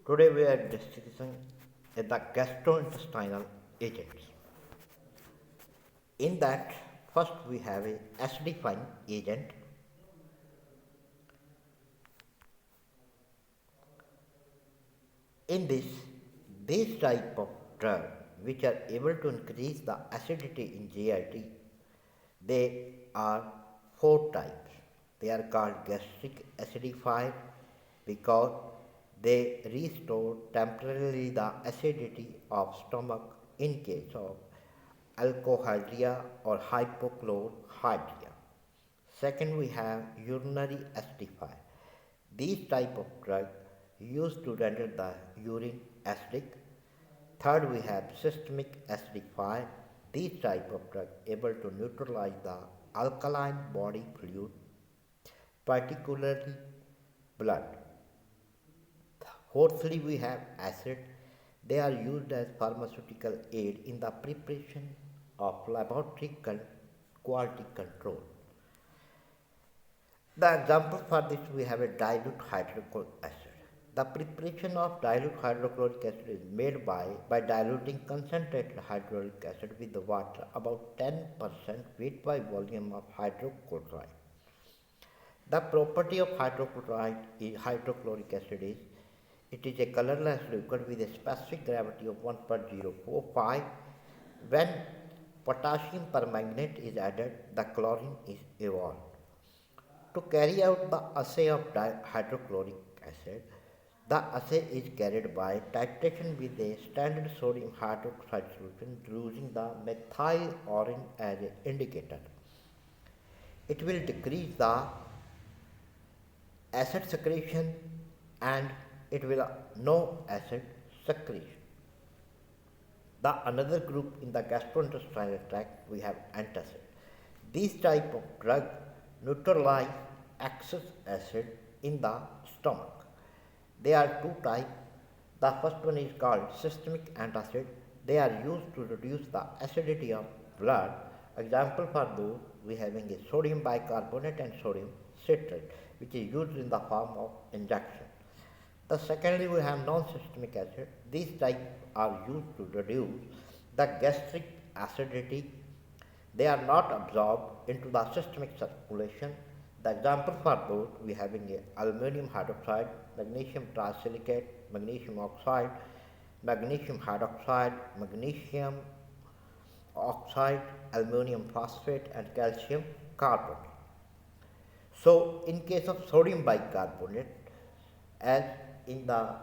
Today we are discussing the gastrointestinal agents. In that, first we have a acidifying agent. In these type of drug which are able to increase the acidity in GIT, they are four types. They are called gastric acidifier because they restore temporarily the acidity of stomach in case of alcohydria or hypochlorhydria. Second, we have urinary acidifier. These type of drug used to render the urine acidic. Third, we have systemic acidifier. These type of drug able to neutralize the alkaline body fluid, particularly blood. Fourthly, we have acid. They are used as pharmaceutical aid in the preparation of laboratory quality control. The example for this we have a dilute hydrochloric acid. The preparation of dilute hydrochloric acid is made by diluting concentrated hydrochloric acid with the water about 10% weight by volume of hydrochloride. The property of hydrochloric acid is it is a colorless liquid with a specific gravity of 1.045. When potassium permanganate is added, the chlorine is evolved. To carry out the assay of hydrochloric acid, the assay is carried by titration with a standard sodium hydroxide solution using the methyl orange as an indicator. It will decrease the acid secretion and it will no acid secretion. The another group in the gastrointestinal tract we have antacid. These type of drug neutralize excess acid in the stomach. There are two types. The first one is called systemic antacid. They are used to reduce the acidity of blood. Example for those we having a sodium bicarbonate and sodium citrate, which is used in the form of injection. The secondly we have non-systemic acid. These types are used to reduce the gastric acidity. They are not absorbed into the systemic circulation. The example for those we having a aluminum hydroxide, magnesium trisilicate, magnesium oxide, magnesium hydroxide, magnesium oxide, aluminum phosphate and calcium carbonate. So in case of sodium bicarbonate, as in the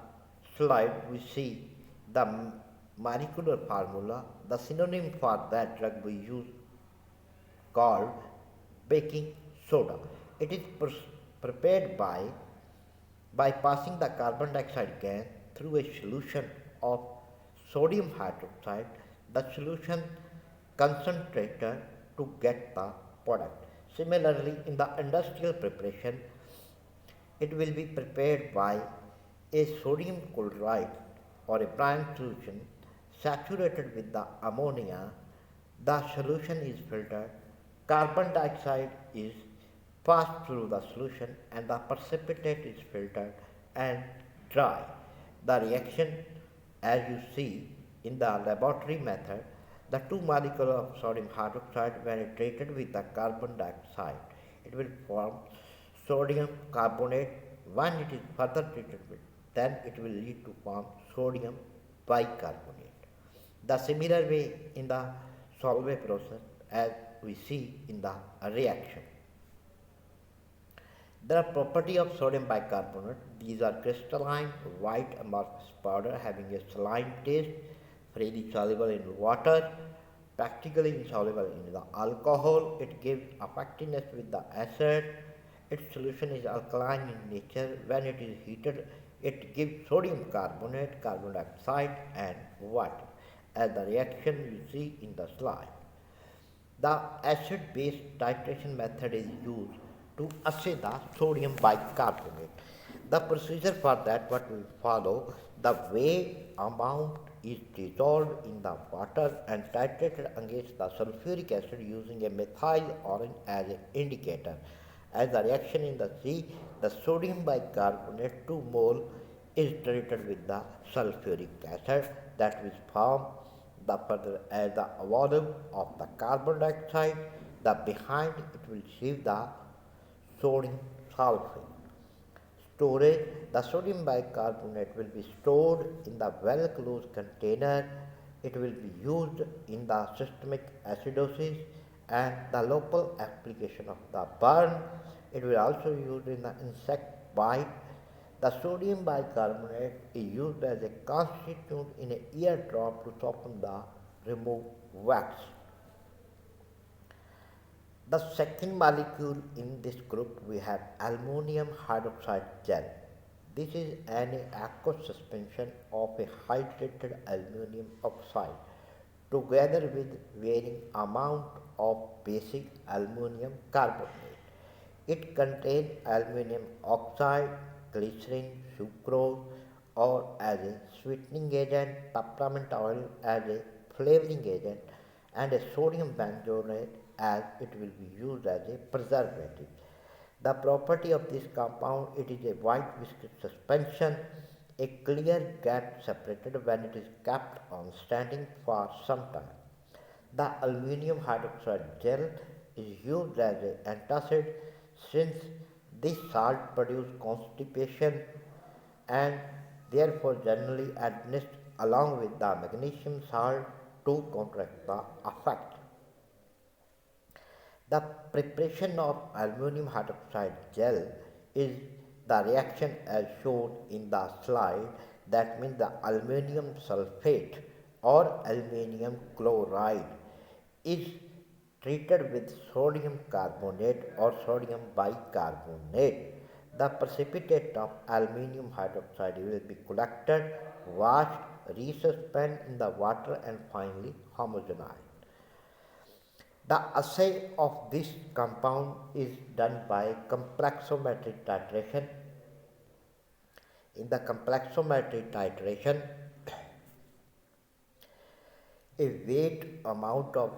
slide we see the molecular formula, the synonym for that drug we use called baking soda. It is prepared by passing the carbon dioxide gas through a solution of sodium hydroxide, the solution concentrated to get the product. Similarly, in the industrial preparation, it will be prepared by a sodium chloride or a brine solution saturated with the ammonia. The solution is filtered, carbon dioxide is passed through the solution and the precipitate is filtered and dry. The reaction, as you see in the laboratory method, the two molecules of sodium hydroxide when treated with the carbon dioxide, it will form sodium carbonate. When it is further treated with, then it will lead to form sodium bicarbonate. The similar way in the Solvay process as we see in the reaction. The property of sodium bicarbonate, these are crystalline, white amorphous powder having a saline taste, freely soluble in water, practically insoluble in the alcohol. It gives effectiveness with the acid. Its solution is alkaline in nature. When it is heated, it gives sodium carbonate, carbon dioxide and water as the reaction you see in the slide. The acid-base titration method is used to assay the sodium bicarbonate. The procedure for that what we follow, the weigh amount is dissolved in the water and titrated against the sulfuric acid using a methyl orange as an indicator. As the reaction in the C, the sodium bicarbonate 2 mole is treated with the sulfuric acid that will form the further as the volume of the carbon dioxide, the behind it will receive the sodium sulfate. Storage, the sodium bicarbonate will be stored in the well closed container. It will be used in the systemic acidosis and the local application of the burn. It will also be used in the insect bite. The sodium bicarbonate is used as a constituent in a eardrop to soften the removed wax. The second molecule in this group we have aluminum hydroxide gel. This is an aqueous suspension of a hydrated aluminum oxide together with varying amount of basic aluminum carbonate. It contains aluminum oxide, glycerin, sucrose, or as a sweetening agent, peppermint oil as a flavoring agent, and a sodium benzoate as it will be used as a preservative. The property of this compound, it is a white viscous suspension, a clear gap separated when it is kept on standing for some time. The aluminum hydroxide gel is used as an antacid since this salt produces constipation and therefore generally administered along with the magnesium salt to counteract the effect. The preparation of aluminum hydroxide gel is the reaction as shown in the slide. That means the aluminum sulfate or aluminum chloride is treated with sodium carbonate or sodium bicarbonate. The precipitate of aluminum hydroxide will be collected, washed, resuspended in the water and finally homogenized. The assay of this compound is done by complexometric titration. In the complexometric titration, a weight amount of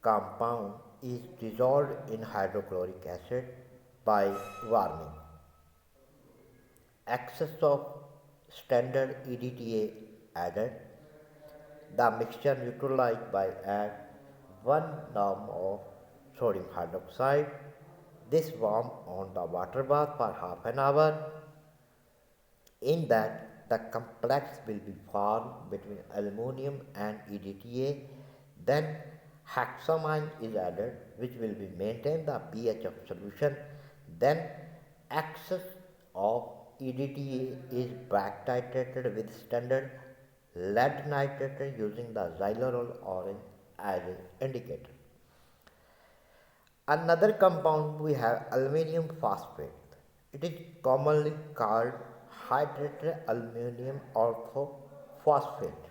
compound is dissolved in hydrochloric acid by warming. Excess of standard EDTA added. The mixture neutralized by add 1 gram of sodium hydroxide. This warm on the water bath for half an hour. In that, the complex will be formed between aluminum and EDTA. Then hexamine is added, which will be maintain the pH of solution. Then excess of EDTA is back titrated with standard lead nitrate using the xylitol orange as an indicator. Another compound we have aluminum phosphate. It is commonly called hydrated aluminum orthophosphate.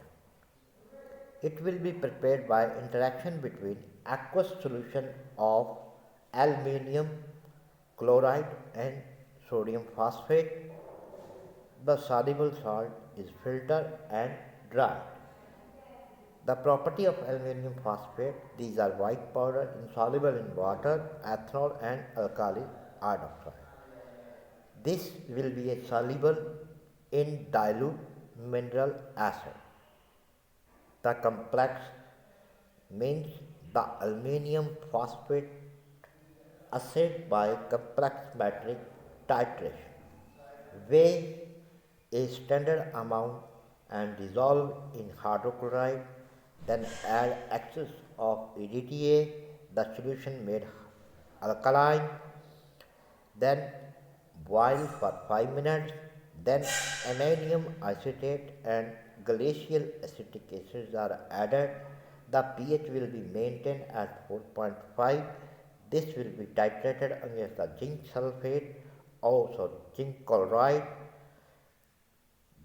It will be prepared by interaction between aqueous solution of aluminum chloride and sodium phosphate. The soluble salt is filtered and dried. The property of aluminum phosphate, these are white powder insoluble in water, ethanol and alkali hydroxide. This will be a soluble in dilute mineral acid. The complex means the aluminum phosphate assayed by complex metric titration. Weigh a standard amount and dissolve in hydrochloride, then add excess of EDTA, the solution made alkaline, then boil for 5 minutes, then ammonium acetate and glacial acetic acids are added. The pH will be maintained at 4.5. This will be titrated against the zinc sulfate, also zinc chloride.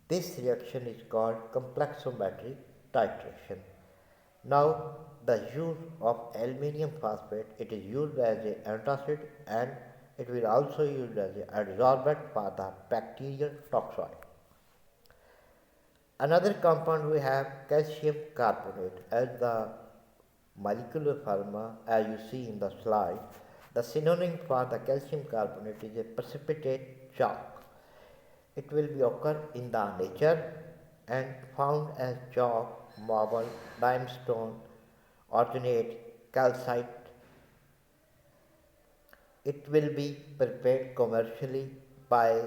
This reaction is called complexometric titration. Now, the use of aluminum phosphate, it is used as an antacid and it will also used as an adsorbent for the bacterial toxoid. Another compound we have calcium carbonate as the molecular formula as you see in the slide. The synonym for the calcium carbonate is a precipitate chalk. It will be occur in the nature and found as chalk, marble, limestone, alternate, calcite. It will be prepared commercially by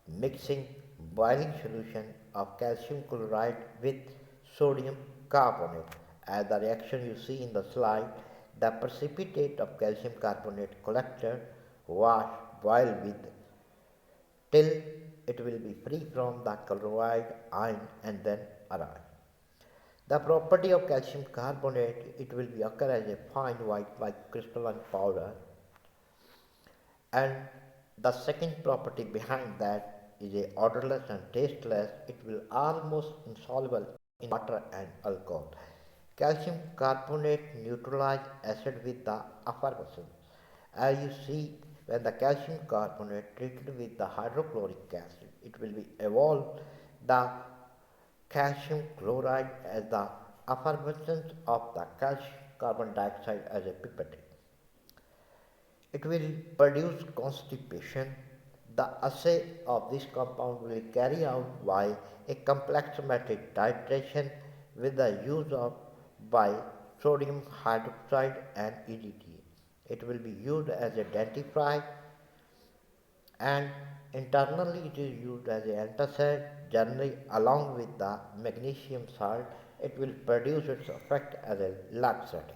mixing boiling solution of calcium chloride with sodium carbonate. As the reaction you see in the slide, the precipitate of calcium carbonate collected, washed, boiled with till it will be free from the chloride ion and then arise. The property of calcium carbonate, it will be occur as a fine white like crystalline powder, and the second property behind that is a odorless and tasteless. It will almost insoluble in water and alcohol. Calcium carbonate neutralize acid with the effervescence. As you see, when the calcium carbonate treated with the hydrochloric acid, it will be evolve the calcium chloride as the effervescence of the calcium carbon dioxide as a pipette. It will produce constipation. The assay of this compound will carry out by a complex method titration with the use of by sodium hydroxide and EDTA. It will be used as a dentifrice and internally it is used as an antacid. Generally along with the magnesium salt, it will produce its effect as a laxative.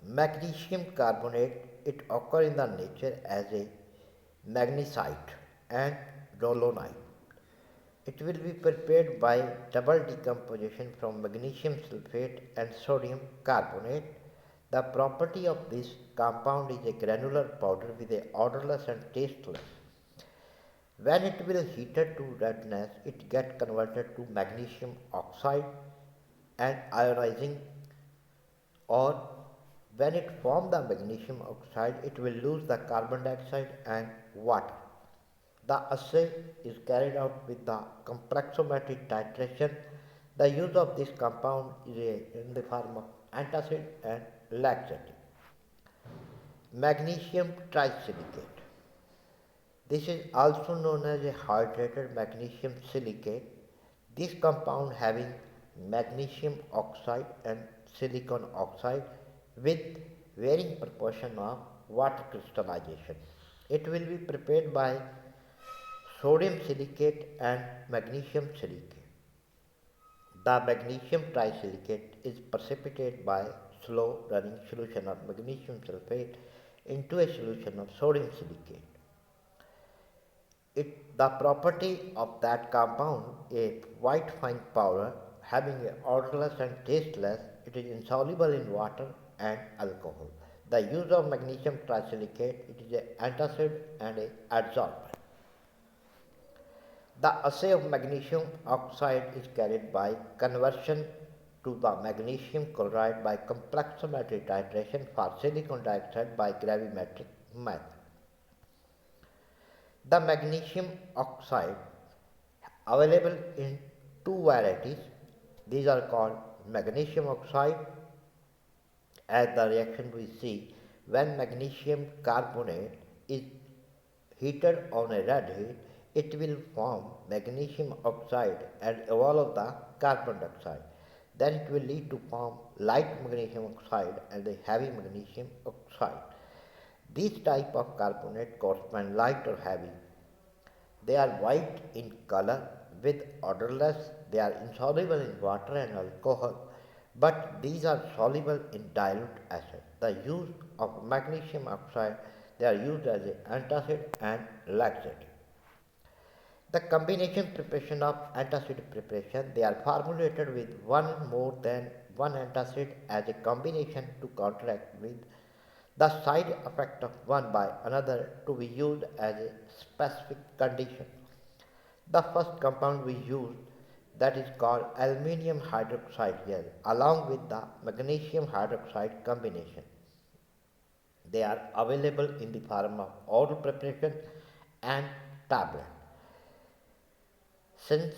Magnesium carbonate, it occurs in the nature as a magnesite and dolomite. It will be prepared by double decomposition from magnesium sulfate and sodium carbonate. The property of this compound is a granular powder with a odorless and tasteless. When it will heated to redness, it get converted to magnesium oxide and ionizing, or when it forms the magnesium oxide, it will lose the carbon dioxide and water. The assay is carried out with the complexometric titration. The use of this compound is in the form of antacid and laxative. Magnesium trisilicate. This is also known as a hydrated magnesium silicate. This compound having magnesium oxide and silicon oxide with varying proportion of water crystallization. It will be prepared by sodium silicate and magnesium silicate. The magnesium trisilicate is precipitated by slow running solution of magnesium sulfate into a solution of sodium silicate. The property of that compound, a white fine powder having a odorless and tasteless, it is insoluble in water and alcohol. The use of magnesium trisilicate, it is an antacid and an adsorbent. The assay of magnesium oxide is carried by conversion to the magnesium chloride by complexometric titration for silicon dioxide by gravimetric method. The magnesium oxide available in two varieties. These are called magnesium oxide. As the reaction we see, when magnesium carbonate is heated on a red heat, it will form magnesium oxide and evolve the carbon dioxide. Then it will lead to form light magnesium oxide and the heavy magnesium oxide. These type of carbonate correspond light or heavy. They are white in color with odorless. They are insoluble in water and alcohol, but these are soluble in dilute acid. The use of magnesium oxide, they are used as an antacid and laxative. The combination preparation of antacid preparation, they are formulated with one more than one antacid as a combination to counteract with the side effect of one by another to be used as a specific condition. The first compound we used, that is called aluminium hydroxide gel along with the magnesium hydroxide combination. They are available in the form of oral preparation and tablet. Since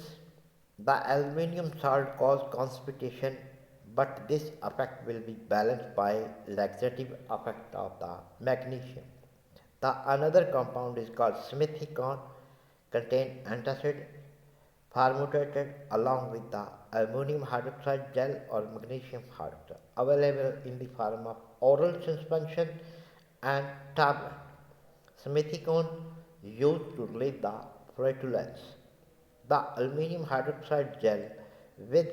the aluminium salt causes constipation, but this effect will be balanced by laxative effect of the magnesium. The another compound is called simethicone, contain antacid formulated along with the ammonium hydroxide gel or magnesium hydroxide, available in the form of oral suspension and tablet. Simethicone used to relieve the flatulence. The aluminum hydroxide gel with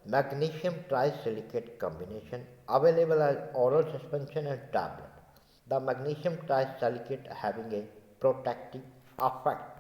magnesium trisilicate combination, available as oral suspension and tablet. The magnesium trisilicate having a protective effect.